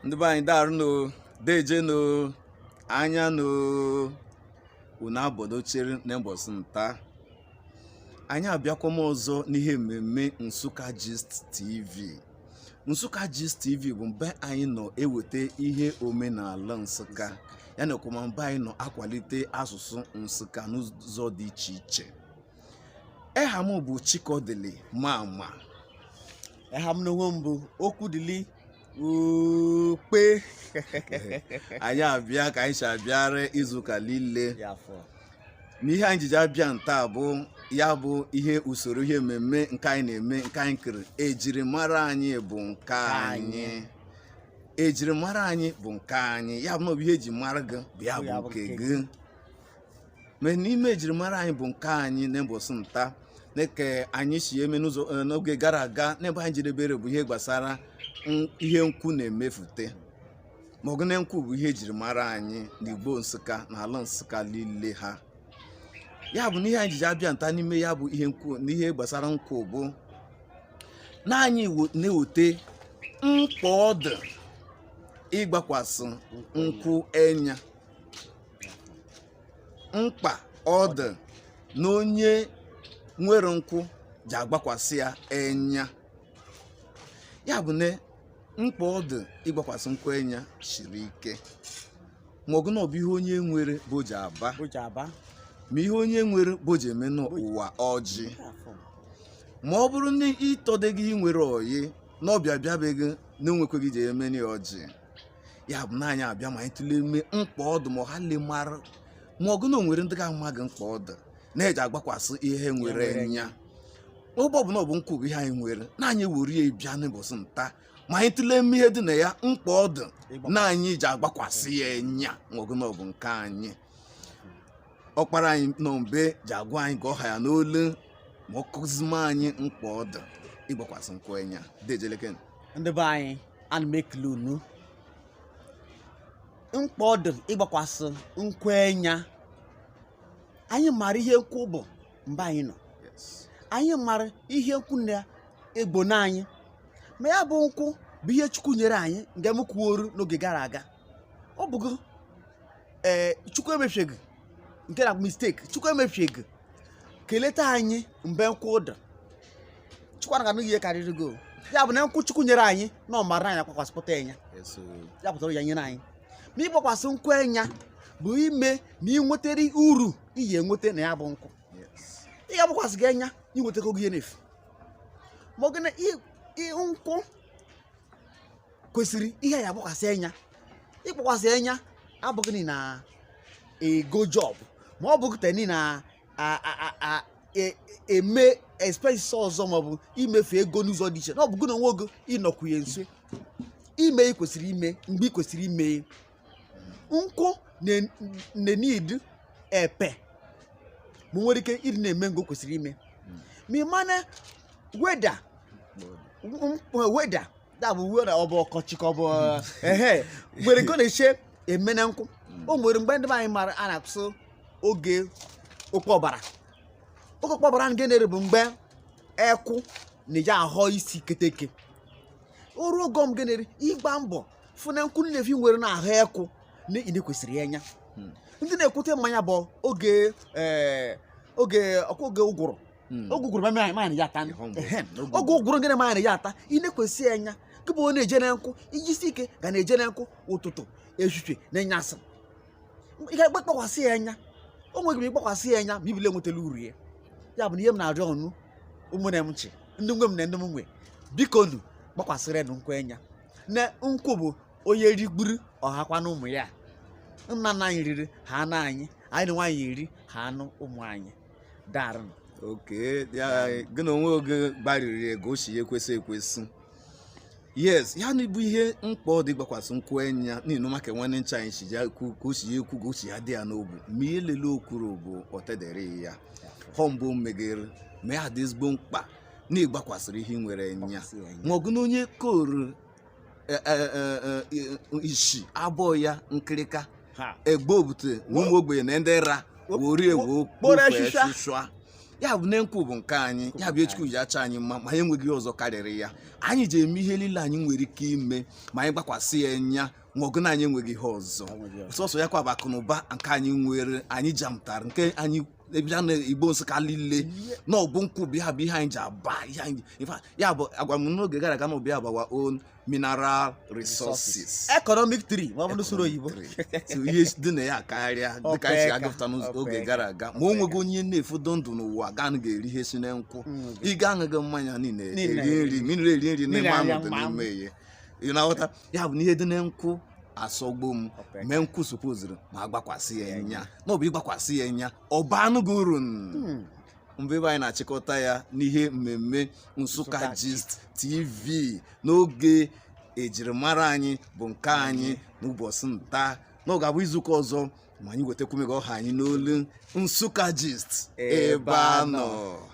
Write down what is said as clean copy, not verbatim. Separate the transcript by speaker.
Speaker 1: ndị be anyị darụnụ dejenu anya nụ unu abọdochere n'ụbọchị nta anyị abịakwa m ọzọ n'ihe mmemme Nsukka Gist TV. Nsukka Gist TV bụ mgbe anyị nọ eweta ihe omenala Nsukka ya na ọkwa mgbe anyị nọ akwalite asụsụ Nsukka n'ụzọ dị iche iche. Eha m bụ Chikodili Mama.
Speaker 2: Eha m n'onwe m bụ Okwudili ukpe.
Speaker 1: Anyị abịa ka anyị si abịara izuụka niile. N'ihe anyị jiji abịa nta bụ ya bụ ihe usoro ihe mmemme nke anyị na-eme nke anyị kere ejirimara anyị bụ nke anyị. Ejirimara anyị bụ nke anyị ya bụ na ọ bụ ihe eji mara gị bụ ya bụ nke gị. Ma n'ime ejirimara anyị bụ nke anyị n'ụbọchị nta n'eke anyị si eme n'oge gara aga n'ebe anyị jedebere bụ ihe gbasara ihe nkwu na-emefute. Ma ọgụna nkwu bụ ihe ejirimara anyị n'Igbo Nsukka na ala Nsukka niile ha. Ya bụ n'ihe anyị ji abịa nta n'ime ya bụ ihe nkwu n'ihe gbasara nkwu bụ na anyị na-ewete mkpa ọ dị ịgbakwasị nkwụ enya. Mkpa ọ dị na onye nwere nkwụ ji agbakwasị ya enya. Ya bụ na mkpa ọ dị ịgbakwasị nkwụ enya siri ike. Ma ọgụ na ọ bụ ihe onye nwere bụ ji aba. Ma ihe onye nwere bụ ji eme n'ụwa ọjị. Ma ọ bụrụ na ịtọdeghị nwere oyi na ọbịa bịabeghị na onwekweghị ji eme n'ọjị. Ya bụ na anyị abịa ma anyị tụlee ime mkpa ọ dị ma ọha le mara ma ọgụ na o nwere ndị ga-amaghị mkpa ọ dị na-eji agbakwasị ihe nwere enya. Ụgbọ bụ na ọ bụ nkwu bụ ihe anyị nwere na anyị were ya bịa n'ụbọchị nta ma anyị tụlee ime ihe dị na ya mkpa ọ dị na anyị ji agbakwasị ya enya ma ọgụ na ọ bụ nke anyị. Ọkpara anyị nọ mbe ji agwa anyị ka ọ ha ya n'olu ma ọ kụzime anyị mkpa ọ dị ịgbakwasị nkwụ enya. Dejeleken
Speaker 2: ndị be anyị ana m ekele unu. Mkpa ọ dị ịgbakwasị nkwụ enya. Anyị mara ihe nkwu bụ mgbe anyị nọ. Anyị mara ihe nkwu na-egbo n'anyị. Ma ya bụ nkwu bụ ihe Chukwu nyere anyị nke m kwuoru n'oge gara aga. Ọ bụgo Chukwu emefieghị nke na mistake. Chukwu emefieghị keleta anyị mgbe nkwu dị. Chukwu anaghị anụ ihe karịrị go. Ya bụ na nkwu Chukwu nyere anyị na ọ mara anyị akwakwasịpụta enya. Ya pụtara ya nyere anyị. Ma ịgbakwasị nkwụ enya bụ ime na ị nwetara uru iyi enweta na ya bụ nkwu. Ị ga-agbakwasị gị enya inwetaka oge ihe n'efu. Ma ọ gị na nkwụ kwesịrị ihe ya agbakwasị enya. Ịgbakwasị enya abụghị na ego job ma ọ bụghị teni na eme expenses ọzọ ma ọ bụ imefu ego n'ụzọ dị iche na ọ bụghị na onwe ogo ịnọkwuye nso ime ị kwesịrị ime mgbe ị kwesịrị ime. Nkwụ na-need epe ma nwere ike ịdị na-eme ngo kwesịrị ime. Ma ị mana weda dabụ weda ọ bụ ọkọchị ka ọ bụ nwere nke ọ na-eche eme na nkwụ. O nwere mgbe ndị anyị mara a na-akụsị oge okpe ọbara. Oge okpe ọbara nke na-ere bụ mgbe ekwu na-eji ahọ isi keteke. O ruo oge m genere ịgba mbọ fụ na nkwụ na-efi nwere na-ahụ ekwu na ị na-ekwesịrị enya. Ndị na-ekwute mmanya bụ oge ụgụrụ. Oge ụgụrụ mmanya ya ata. Oge ụgụrụ gịnị mmanya ya ata ị na-ekwesị enya. Gị bụ onye na-eje na nkwụ ijisi ike ga na-eje na nkwụ ụtụtụ ehihie na ịnyasị. Ị ga-agbakwasị ya enya. O nweghị m ịgbakwasị ya enya ma ibile nwetara uru ya. Ya bụ na ihe m na-arịọ ọnụ ụmụnne m nchi ndị nwe m na ndị m nwe biko nu gbakwasịrị nkwụ enya. Na nkwụ bụ onye rigburu ọhakwa na ụmụ ya. Nna nna anyị riri ha anụ anyị na nwaanyị eri ha anụ ụmụ anyị. Darị
Speaker 1: oke gị na onwe oge gbariri ego si ekwesị ekwesị. Yes, ya na bụ ihe mkpa ọ dị ịgbakwasị nkwụ enya n'ihi maka nwanne ncha anyị si ya ekwu ka o si ekwu ka o si ya dị ya n'obu ma ihe lele okwuru bụ ọtedere ya họ mbụ megere ma ya dị ezigbo mkpa na ịgbakwasịrị ihe nwere enya. Ma ọgụ na onye koru isi abụọ ya nkịrịka egbe obute ụmụ ogbenye na ndị ra wori ewo kpọrọ shụshwa. ya bụ na nkwụ bụ nke anyị, ya bụ Echukwu ji acha anyị mma ma anyị enweghị ọzọ karịrị ya. Anyị ji eme ihe niile anyị nwere ike ime ma anyị gbakwasị ya enya ma ọgụ na anyị enweghị ihe ọzọ. Sọsọ ya kwa bụ akụ na ụba nke anyị nwere, anyị jamtara nke anyị ebia na Igbo Nsụka niile na ọ bụ nkwụ bụ ihe anyị ji aba ihe anyị ya bụ agwa m n'oge gara aga na ọbịa bụ our own mineral resources,
Speaker 2: economic tree ma ọ bụ n'usoro oyibo.
Speaker 1: ihe dị na ya karịa dịka anyị si agụpụta n'oge gara aga. Ma o nweghị onye na-efodo ndụ n'ụwa ga ga-eri ihe si na nkwụ. Ị ga-aṅụghị mmanya niile, eri nri mmiri, eri nri n'ime anụ dị n'ime ya. Na-aghọta ya bụ na ihe dị na nkwụ asọgbo m mee nkwụ supoziri ma agbakwasị ya enya na ọ bụ ịgbakwasị ya enya ọ bụ anụ gị uru. Mgbe ebe anyị na-achịkọta ya n'ihe mmemme Nsukka Gist TV n'oge ejirimara anyị bụ nke anyị n'ụbọchị nta, n'oge abụ izuụka ọzọ ma anyị wetakwu ọha anyị n'olu Nsukka Gist ebe a nọ.